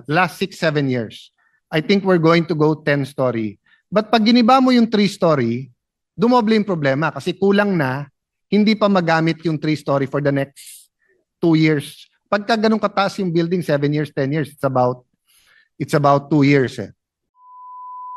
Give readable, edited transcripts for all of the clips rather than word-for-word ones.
last 6-7 years. I think we're going to go 10-story. But pag giniba mo yung 3-story, dumoble yung problema kasi kulang na, hindi pa magamit yung 3-story for the next 2 years. Pagka ganun kataas yung building, 7 years, 10 years, it's about 2 years.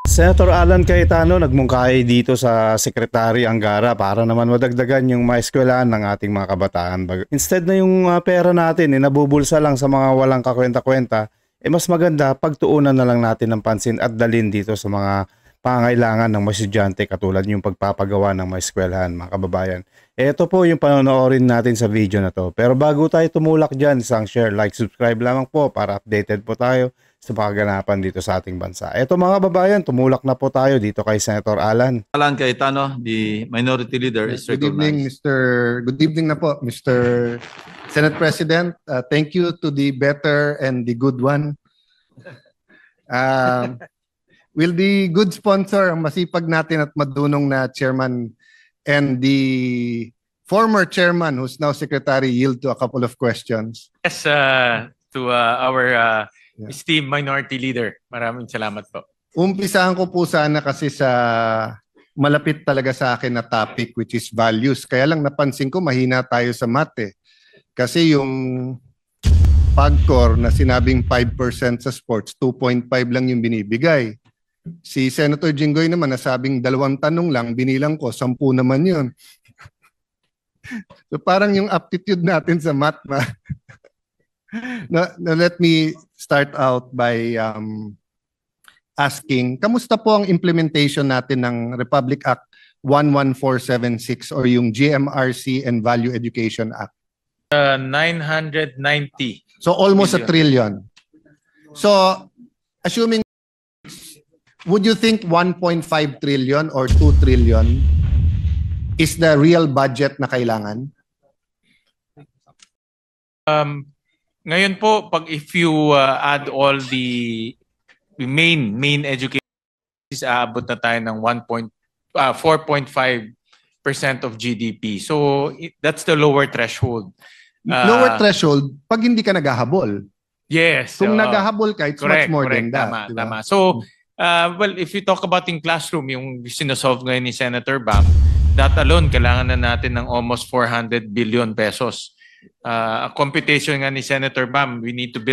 Senator Alan Cayetano nagmungkahi dito sa Secretary Angara para naman madagdagan yung maeskwelahan ng ating mga kabataan. Instead na yung pera natin nabubulsa lang sa mga walang kakwenta-kwenta, mas maganda pagtuunan na lang natin ng pansin at dalhin dito sa mga pangangailangan ng mga estudyante katulad yung pagpapagawa ng mga eskwelahan, mga kababayan. Ito po yung panonoorin natin sa video na to. Pero bago tayo tumulak dyan, isang share, like, subscribe lamang po para updated po tayo sa pagaganapan dito sa ating bansa. Ito mga kababayan, tumulak na po tayo dito kay Senator Alan. Alan Cayetano, the Minority Leader, is recognized. Good evening na po, Mr. Senate President. Thank you to the better and the good one. Will the good sponsor, ang masipag natin at madunong na chairman and the former chairman who's now secretary yield to a couple of questions? Yes, to our esteemed minority leader. Maraming salamat po. Umpisahan ko po sana kasi sa malapit talaga sa akin na topic which is values. Kaya lang napansin ko mahina tayo sa math eh. Kasi yung PAGCOR na sinabing 5% sa sports, 2.5 lang yung binibigay. Si Senator Jinggoy naman nasabing 2 tanong lang, binilang ko, 10 naman yun. So parang yung aptitude natin sa math Now, let me start out by asking, kamusta po ang implementation natin ng Republic Act 11476 or yung GMRC and Value Education Act? 990. So almost $1 trillion. So assuming, would you think 1.5 trillion or 2 trillion is the real budget na kailangan? Ngayon po, if you add all the main education, aabot na tayo ng 4.5% of GDP. So that's the lower threshold. Lower threshold pag hindi ka naghahabol. Yes. Kung naghahabol ka, it's correct, much more correct, than that. Tama, diba? tama. So, well, if you talk about in classroom, yung sinosolve ngayon ni Senator Bam, that alone, kailangan na natin ng almost 400 billion pesos. A computation nga ni Senator Bam, we need to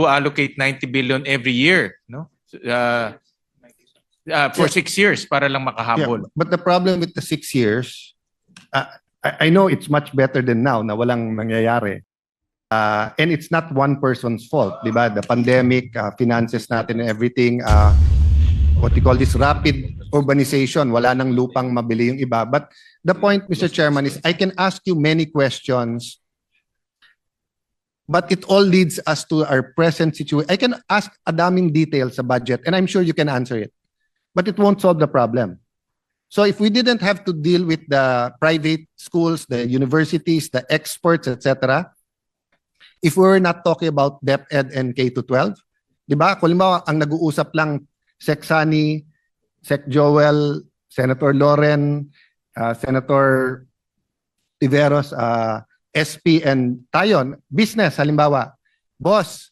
allocate 90 billion every year, no? For 6 years para lang makahabol. Yeah, but the problem with the 6 years, I know it's much better than now na walang nangyayari. And it's not one person's fault, di ba? The pandemic, finances natin and everything, what you call this rapid urbanization, wala nang lupang mabili yung iba. But the point, Mr. Chairman, is I can ask you many questions, but it all leads us to our present situation. I can ask a daming detail sa budget, and I'm sure you can answer it, but it won't solve the problem. So if we didn't have to deal with the private schools, the universities, the experts, etc., if we were not talking about DepEd and K-12, di ba? Kung limbawa, ang nag-uusap lang Sec Sani, Sec Joel, Senator Loren, Senator Tiveros, SP, and tayo, business, halimbawa. Boss,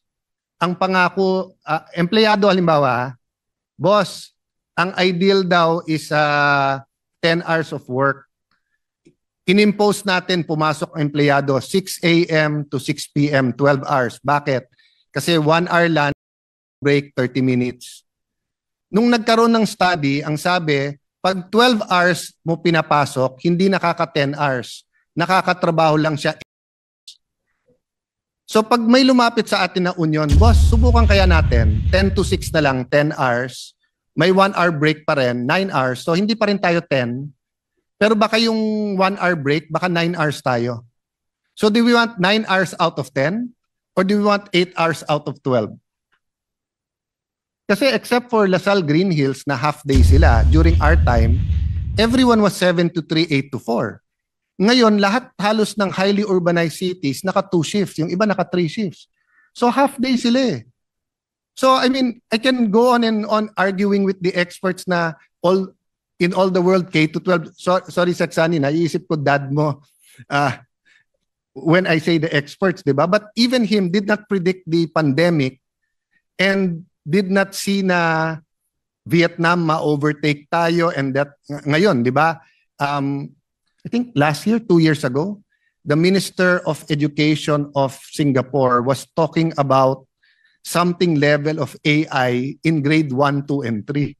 ang pangako, empleyado, halimbawa, boss, ang ideal daw is 10 hours of work. Inimpose natin pumasok ang empleyado 6 a.m. to 6 p.m., 12 hours. Bakit? Kasi 1 hour lunch, break 30 minutes. Nung nagkaroon ng study, ang sabi, pag 12 hours mo pinapasok, hindi nakaka 10 hours. Nakakatrabaho lang siya. So pag may lumapit sa atin na union, boss, subukan kaya natin, 10 to 6 na lang, 10 hours. May 1 hour break pa rin, 9 hours. So hindi pa rin tayo 10. Pero baka yung 1 hour break, baka 9 hours tayo. So do we want 9 hours out of 10? Or do we want 8 hours out of 12? Kasi except for Lasal Green Hills na half day sila, during our time, everyone was 7 to 3, 8 to 4. Ngayon, lahat halos ng highly urbanized cities, naka 2 shifts. Yung iba naka 3 shifts. So half day sila eh. So I mean, I can go on and on arguing with the experts na in all the world, K-12, sorry Saksani, naiisip ko dad mo. when I say the experts, di ba? But even him did not predict the pandemic and did not see na Vietnam ma-overtake tayo and that ngayon, di ba? I think last year, 2 years ago, the Minister of Education of Singapore was talking about something level of AI in grade 1, 2, and 3.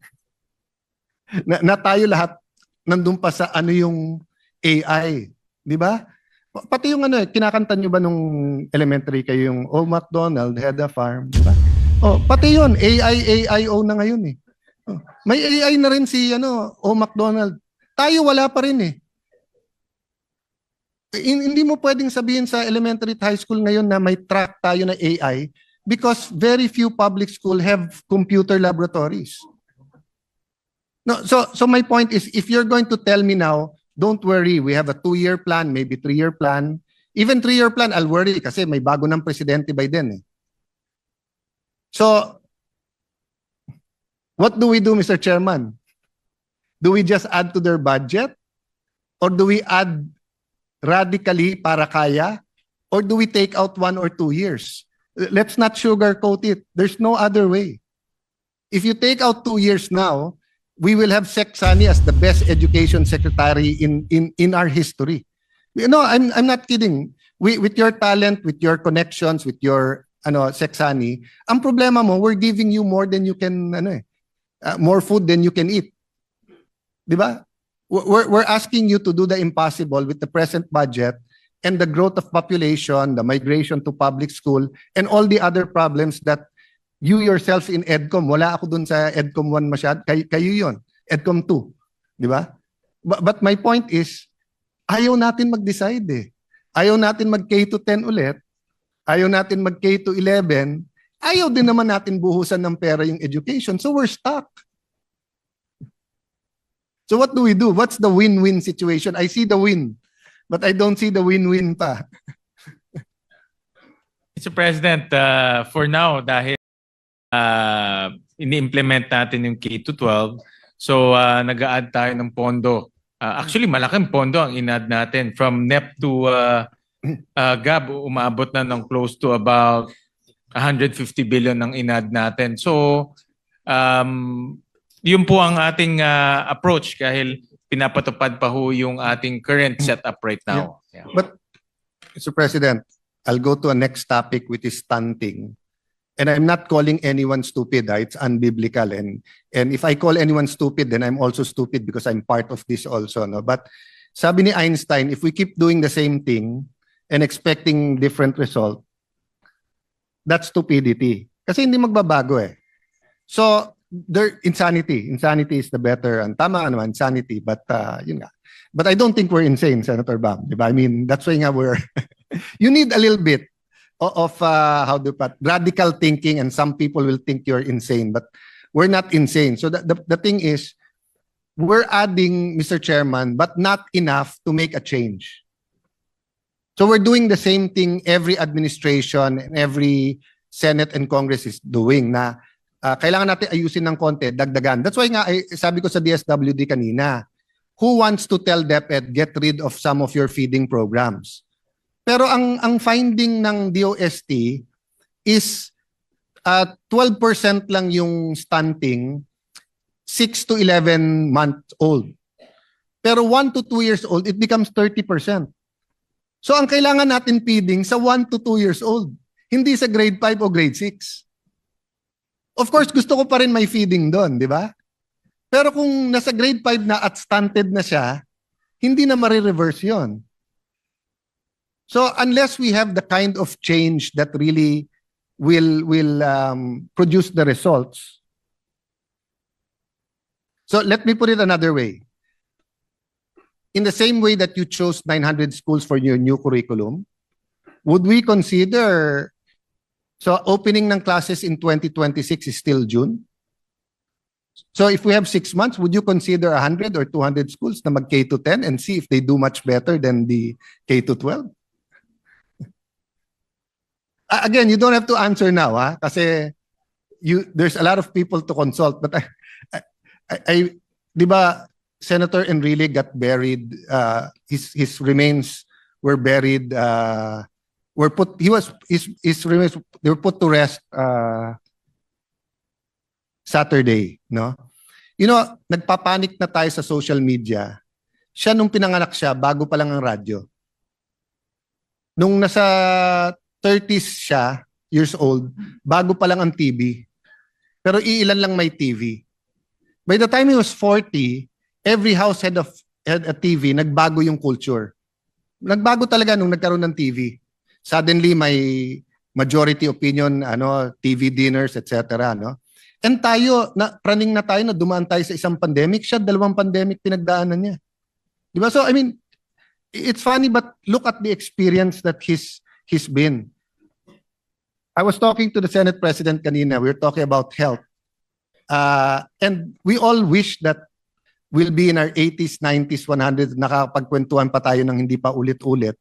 Na tayo lahat nandun pa sa ano yung AI, di ba? Pati yung ano, kinakanta nyo ba nung elementary kayo yung Oh McDonald had a farm, di ba? Oh, pati yun, AI, AIO na ngayon eh. Oh, may AI na rin si ano, Oh McDonald. Tayo wala pa rin eh. Hindi mo pwedeng sabihin sa elementary at high school ngayon na may track tayo na AI because very few public school have computer laboratories. No, so my point is, if you're going to tell me now, don't worry, we have a 2-year plan, maybe 3-year plan. Even 3-year plan, I'll worry kasi may bago ng presidente by then eh. So, what do we do, Mr. Chairman? Do we just add to their budget? Or do we add radically para kaya? Or do we take out 1 or 2 years? Let's not sugarcoat it. There's no other way. If you take out 2 years now, we will have Sec Sani as the best education secretary in our history. No, I'm not kidding. With your talent, with your connections, with your Sec Sani, ang problema mo, we're giving you more than you can more food than you can eat. 'Di ba? We're asking you to do the impossible with the present budget and the growth of population, the migration to public school, and all the other problems that you yourself in EDCOM, wala ako dun sa EDCOM 1 masyad, kayo yon, EDCOM 2, di ba? But my point is, ayaw natin mag-decide eh. Ayaw natin mag-K to 10 ulit, ayaw natin mag-K to 11, ayaw din naman natin buhusan ng pera yung education, so we're stuck. So what do we do? What's the win-win situation? I see the win, but I don't see the win-win pa. Mr. President, for now, dahil ini-implement natin yung K-12, so nag-a-add tayo ng pondo. Actually, malaking pondo ang in-add natin. From NEP to GAB, umabot na ng close to about 150 billion ang in-add natin. So, yun po ang ating approach dahil pinapatupad pa ho yung ating current setup right now. Yeah. But, Mr. President, I'll go to a next topic which is stunting. And I'm not calling anyone stupid. It's unbiblical. And if I call anyone stupid, then I'm also stupid because I'm part of this also. No? But sabi ni Einstein, if we keep doing the same thing and expecting different result, that's stupidity. Kasi hindi magbabago eh. So, insanity is the better, and tama naman, insanity, but yun nga. But I don't think we're insane, Senator Bam. Diba? I mean, that's why nga we're, you need a little bit of radical thinking, and some people will think you're insane, but we're not insane. So the thing is, we're adding, Mr. Chairman, but not enough to make a change. So we're doing the same thing every administration and every Senate and Congress is doing na kailangan natin ayusin ng konti, dagdagan. That's why nga, sabi ko sa DSWD kanina, who wants to tell DepEd, get rid of some of your feeding programs? Pero ang finding ng DOST is 12% lang yung stunting 6 to 11 months old. Pero 1 to 2 years old, it becomes 30%. So ang kailangan natin feeding sa 1 to 2 years old, hindi sa grade 5 o grade 6. Of course, gusto ko pa rin may feeding doon, di ba? Pero kung nasa grade 5 na at stunted na siya, hindi na marireverse yon. So unless we have the kind of change that really will produce the results. So let me put it another way. In the same way that you chose 900 schools for your new curriculum, would we consider, so opening ng classes in 2026 is still June? So if we have 6 months, would you consider 100 or 200 schools na mag K to 10 and see if they do much better than the K to 12? Again, you don't have to answer now, kasi there's a lot of people to consult. But di ba, Senator Enrile got buried, his remains were buried, were put, his remains, they were put to rest Saturday, no? You know, nagpapanik na tayo sa social media. Siya nung pinanganak siya, bago pa lang ang radyo. Nung nasa 30s siya, years old, bago pa lang ang TV. Pero iilan lang may TV. By the time he was 40, every house had a TV, nagbago yung culture. Nagbago talaga nung nagkaroon ng TV. Suddenly may majority opinion, TV dinners, etc. No? And tayo, praning na tayo na dumaan tayo sa isang pandemic, siya 2 pandemic pinagdaanan niya. Diba? So, I mean, it's funny, but look at the experience that he's been. I was talking to the Senate President kanina. We were talking about health. And we all wish that we'll be in our 80s, 90s, 100s, nakapagkwentuhan pa tayo ng hindi pa ulit-ulit.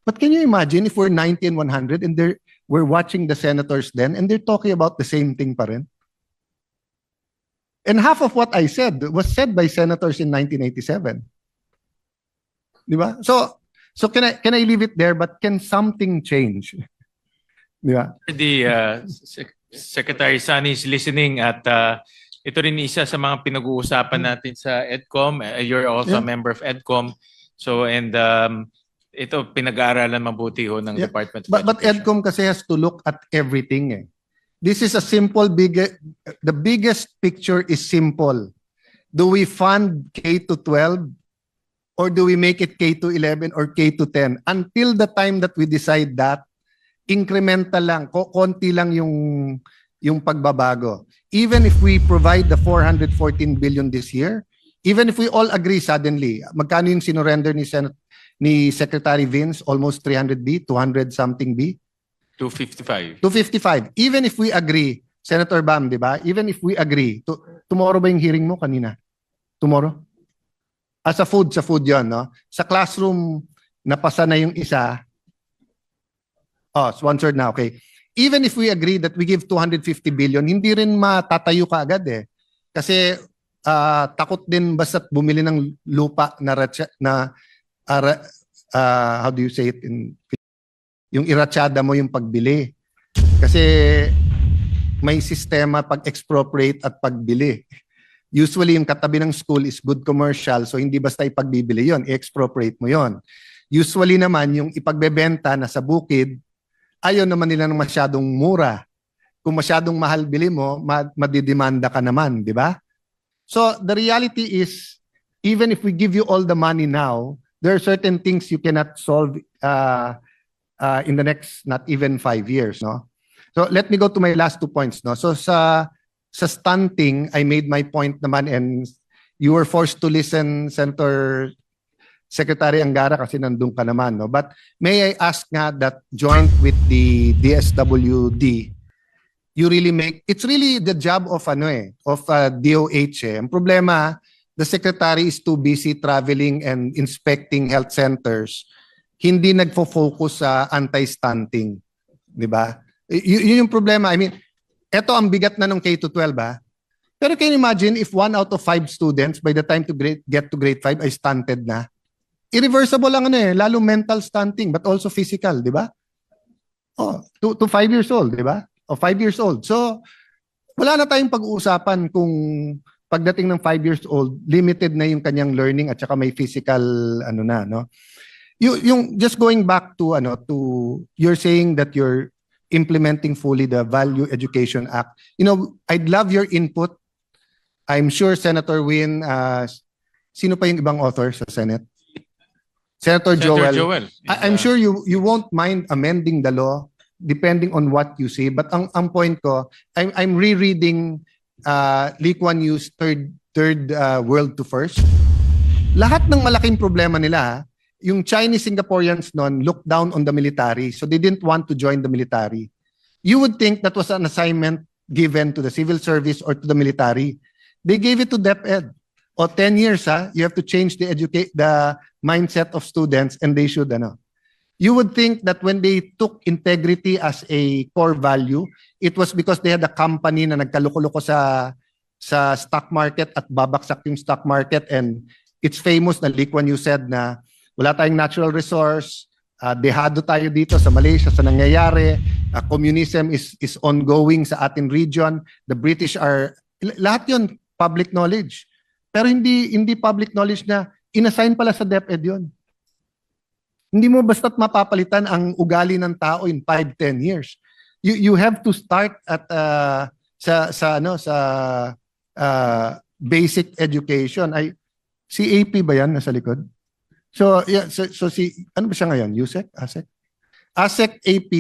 But can you imagine if we're 90 and 100 and we're watching the senators then and they're talking about the same thing pa rin? And half of what I said was said by senators in 1987. Diba? So can I leave it there? But can something change? Diba? The Secretary Sani is listening at ito rin isa sa mga pinag-uusapan natin sa EDCOM. You're also a member of EDCOM. So and ito pinag-aaralan mabuti ho ng Department of Education. But EDCOM kasi has to look at everything eh. This is a simple, the biggest picture is simple. Do we fund K-12 or do we make it K-11 or K-10? Until the time that we decide that, incremental lang, konti lang yung pagbabago. Even if we provide the 414 billion this year, even if we all agree suddenly, magkano yung sinurrender ni Secretary Vince? Almost 300 B, 200 something B? 255. 255. Even if we agree, Senator Bam, di ba? Even if we agree, tomorrow ba yung hearing mo kanina? Tomorrow? Sa food yon, no? Sa classroom, napasa na yung isa. Oh, sponsored na, okay. Even if we agree that we give 250 billion, hindi rin matatayo ka agad eh. Kasi takot din basta't bumili ng lupa na how do you say it in yung iratsada mo yung pagbili. Kasi may sistema pag-expropriate at pagbili. Usually yung katabi ng school is good commercial, so hindi basta ipagbibili yon, i-expropriate mo yon. Usually naman yung ipagbebenta na sa bukid, ayaw naman nila ng masyadong mura. Kung masyadong mahal bili mo, madidemanda ka naman, di ba? So the reality is, even if we give you all the money now, there are certain things you cannot solve in the next not even 5 years, no? So let me go to my last 2 points, no? So sa stunting, I made my point naman and you were forced to listen, Senator Secretary Angara, kasi nandun ka naman, no? But may I ask nga that joint with the DSWD, you really it's really the job of DOH eh. Ang problema, the Secretary is too busy traveling and inspecting health centers, hindi nagfo-focus sa anti-stunting, di ba? Yun yung problema. I mean, eto ang bigat na ng K-12 ha. Pero can you imagine if 1 out of 5 students by the time to get to grade 5 ay stunted na? Irreversible lang lalo mental stunting but also physical, di ba? Oh, to 5 years old, di ba? O 5 years old. So, wala na tayong pag-uusapan kung pagdating ng 5 years old, limited na yung kanyang learning at saka may physical no? Yung just going back to you're saying that you're implementing fully the Value Education Act. You know, I'd love your input. I'm sure Senator Win, sino pa yung ibang author sa Senate? Senator Joel. I'm sure you won't mind amending the law depending on what you say. But ang point ko, I'm rereading Lee Kuan Yew's third world to first. Lahat ng malaking problema nila, yung Chinese Singaporeans noon looked down on the military, so they didn't want to join the military. You would think that was an assignment given to the civil service or to the military. They gave it to DepEd. O 10 years, you have to change the mindset of students and they should, You would think that when they took integrity as a core value, it was because they had a company na nagkaluko-luko sa stock market at babaksak yung stock market, and it's famous na Lee Kuan Yew said na wala tayong natural resource, dehado tayo dito sa Malaysia sa nangyayari. Communism is ongoing sa ating region. The British are, lahat yun public knowledge. Pero hindi public knowledge na inassign pala sa DepEd yun. Hindi mo basta't mapapalitan ang ugali ng tao in 5-10 years. You have to start at basic education. Si AP ba yan nasa likod? So ano ba siya ngayon? USEC? ASEC? ASEC AP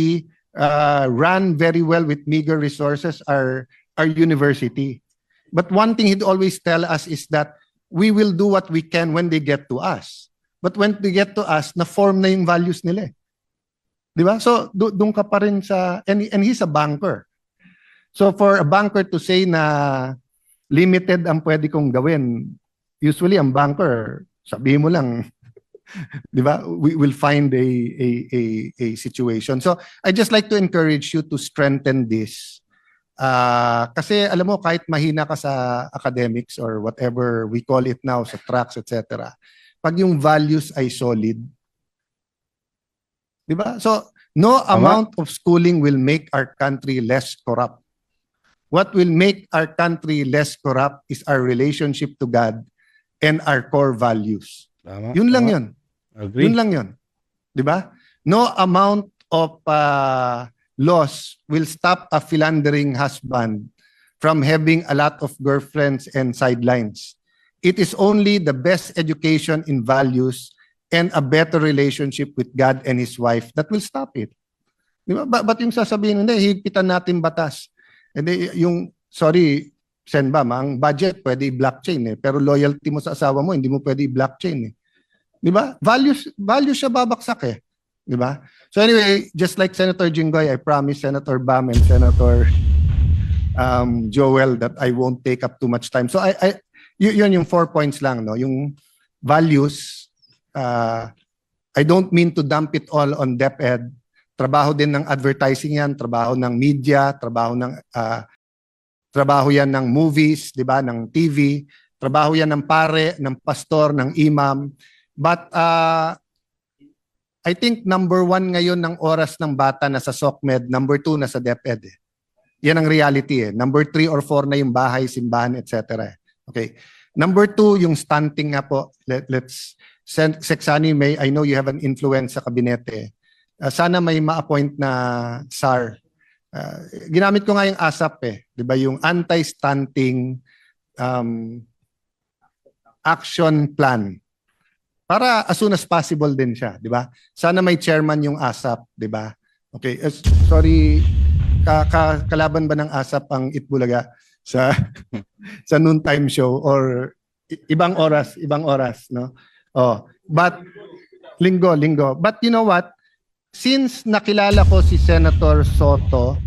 ran very well with meager resources our university. But one thing he'd always tell us is that we will do what we can when they get to us. But when they get to us, na-form na yung values nila. Di ba? So doon ka pa rin sa, and he's a banker. So for a banker to say na limited ang pwede kong gawin, usually ang banker, sabihin mo lang, di ba? We will find a situation. So I just like to encourage you to strengthen this. Kasi alam mo, kahit mahina ka sa academics or whatever we call it now, sa tracks, etc., pag yung values ay solid, di ba? So no amount of schooling will make our country less corrupt. What will make our country less corrupt is our relationship to God and our core values. Tama, yun lang tama. yun. Agree. Yun lang yun. Di ba? No amount of laws will stop a philandering husband from having a lot of girlfriends and sidelines. It is only the best education in values and a better relationship with God and His wife that will stop it. Di ba? Ba't yung sasabihin, hindi, higpitan natin batas. Hindi, yung, sorry, Sen Bam, ang budget pwede i-blockchain pero loyalty mo sa asawa mo, hindi mo pwede i-blockchain Di ba? Values siya babaksak Di ba? So anyway, just like Senator Jinggoy, I promise Senator Bam and Senator Joel that I won't take up too much time. So yun yung 4 points lang, no? Yung values, I don't mean to dump it all on DepEd. Trabaho din ng advertising yan, trabaho ng media, trabaho yan ng movies, 'di ba, ng TV, trabaho yan ng pare, ng pastor, ng imam. But I think number 1 ngayon ng oras ng bata na sa SOCMED, number 2 na sa DepEd. Yan ang reality Number 3 or 4 na yung bahay, simbahan, etc. Okay. Number 2, yung stunting nga po. Let's Seksani, I know you have an influence sa kabinete. Sana may ma-appoint na SAR. Ginamit ko nga yung ASAP 'di ba, yung anti-stunting action plan. Para as soon as possible din siya, 'di ba? Sana may chairman yung ASAP, 'di ba? Okay, sorry, kalaban ba ng ASAP ang Itbulaga sa sa noontime show or ibang oras, no? But linggo. But you know what? Since nakilala ko si Senator Soto,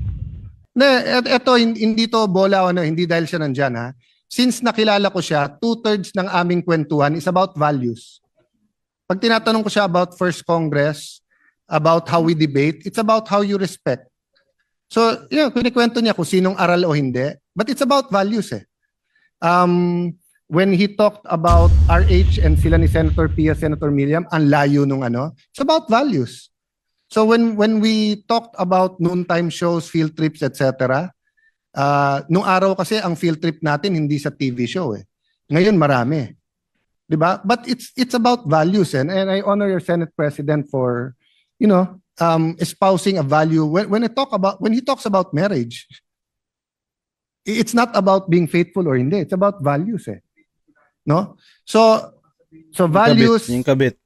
eto hindi to bola hindi dahil siya nandyan Since nakilala ko siya, 2/3 ng aming kwentuhan is about values. Pag tinatanong ko siya about First Congress, about how we debate, it's about how you respect. So, kunikwento niya kung sinong aral o hindi, but it's about values When he talked about RH and sila ni Senator Pia, Senator Miriam, ang layo nung it's about values. So when we talked about noontime shows, field trips, etc., nung araw kasi ang field trip natin hindi sa TV show Ngayon marami. 'Di ba? But it's about values and I honor your Senate President for espousing a value when he talks about marriage. It's not about being faithful or hindi. It's about values No? So values, yung kabit.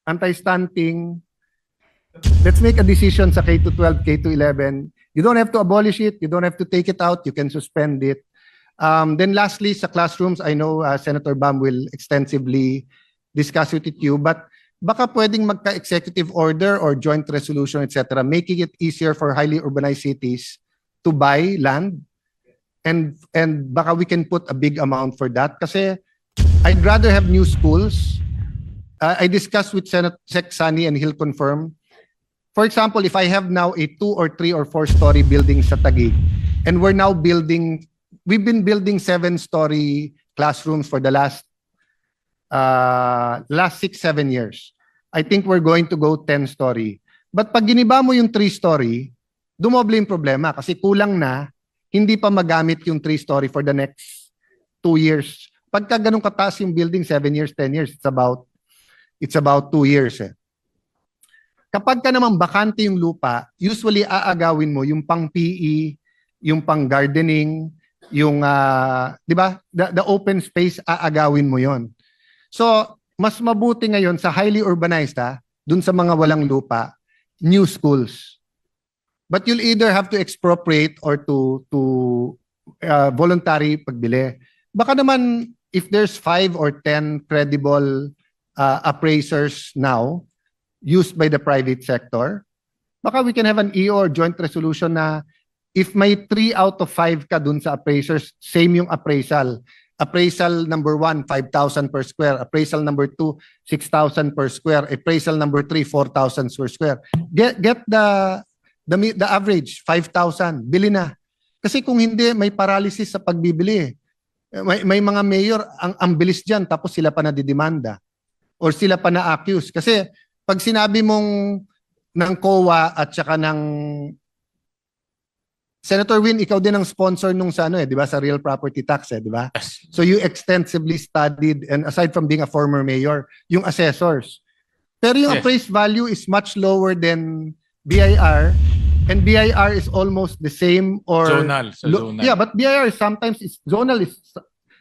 Anti-stunting. Let's make a decision sa K-12, K-11. You don't have to abolish it. You don't have to take it out. You can suspend it. Then lastly, sa classrooms, I know Senator Bam will extensively discuss it with you, but baka pwedeng magka-executive order or joint resolution, etc., making it easier for highly urbanized cities to buy land. And baka we can put a big amount for that. Kasi I'd rather have new schools. I discussed with Sec Sani and he'll confirm. For example, if I have now a 2 or 3 or 4 story building sa Taguig, and we've been building 7-story classrooms for the last 6-7 years. I think we're going to go 10-story. But pag giniba mo yung 3-story, dumoble yung problema kasi kulang na, hindi pa magamit yung 3-story for the next 2 years. Pagka ganun kataas yung building, 7 years, 10 years, it's about 2 years. Kapag ka naman bakante yung lupa, usually aagawin mo yung pang PE, yung pang gardening, yung, di ba, the open space, aagawin mo yon. So, mas mabuti ngayon sa highly urbanized, dun sa mga walang lupa, new schools. But you'll either have to expropriate or to voluntary pagbili. Baka naman, if there's 5 or 10 credible appraisers now used by the private sector, baka we can have an EO or joint resolution na if may 3 out of 5 ka dun sa appraisers, same yung appraisal. Appraisal number 1, 5,000 per square. Appraisal number 2, 6,000 per square. Appraisal number 3, 4,000 per square. Get the average, 5,000. Bili na. Kasi kung hindi, may paralysis sa pagbibili. May mga mayor, ang bilis dyan, tapos sila pa nadidemanda. Or sila pa na-accuse. Kasi pag sinabi mong ng COA at saka ng Senator Win, ikaw din ang sponsor nung sa di ba, sa real property tax, di ba? Yes. So you extensively studied, and aside from being a former mayor, yung assessors. Pero yung Yes. appraised value is much lower than BIR, and BIR is almost the same or Zonal, sa zonal. Yeah, but BIR sometimes zonal is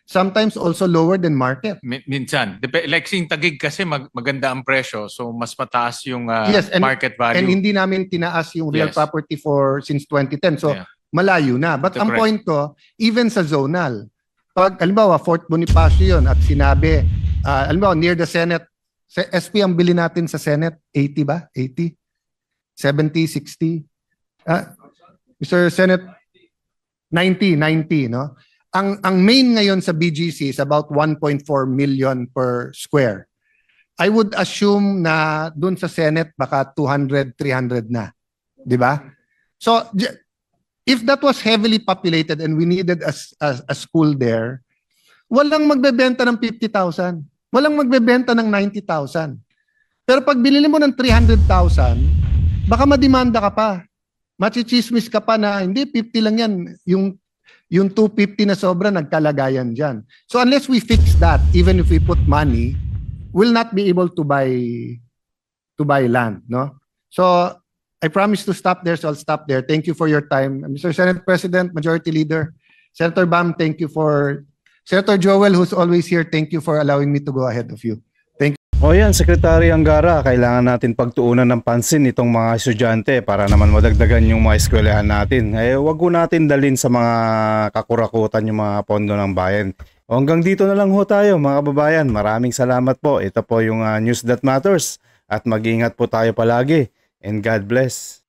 sometimes also lower than market. Minsan. Like sing Taguig kasi maganda ang presyo, so mas mataas yung Yes, and- market value. And hindi namin tinaas yung real Yes. property since 2010. So Yeah. malayo na. But ang Correct. point ko, even sa zonal, pag halimbawa Fort Bonifacio yun at sinabi, halimbawa near the Senate, sa SP ang bili natin sa Senate, 80 ba? 80? 70, 60? Mr. Senate, 90, no? Ang main ngayon sa BGC is about 1.4 million per square. I would assume na dun sa Senate baka 200, 300 na. Di ba? So, if that was heavily populated and we needed a school there, walang magbebenta ng 50,000. Walang magbebenta ng 90,000. Pero pag binili mo ng 300,000, baka mademanda ka pa. Machichismis ka pa na, hindi, 50 lang yan. Yung 250 na sobra, nagkalagayan dyan. So unless we fix that, even if we put money, we'll not be able to buy land, no? So I promise to stop there, so I'll stop there. Thank you for your time. Mr. Senate President, Majority Leader, Senator Bam, thank you for... Senator Joel, who's always here, thank you for allowing me to go ahead of you. O yan, Secretary Angara, kailangan natin pagtuunan ng pansin itong mga estudyante para naman madagdagan yung mga eskwelahan natin. Wag ko natin dalhin sa mga kakurakutan yung mga pondo ng bayan. O hanggang dito na lang ho tayo mga kababayan. Maraming salamat po. Ito po yung News That Matters at mag-ingat po tayo palagi. And God bless.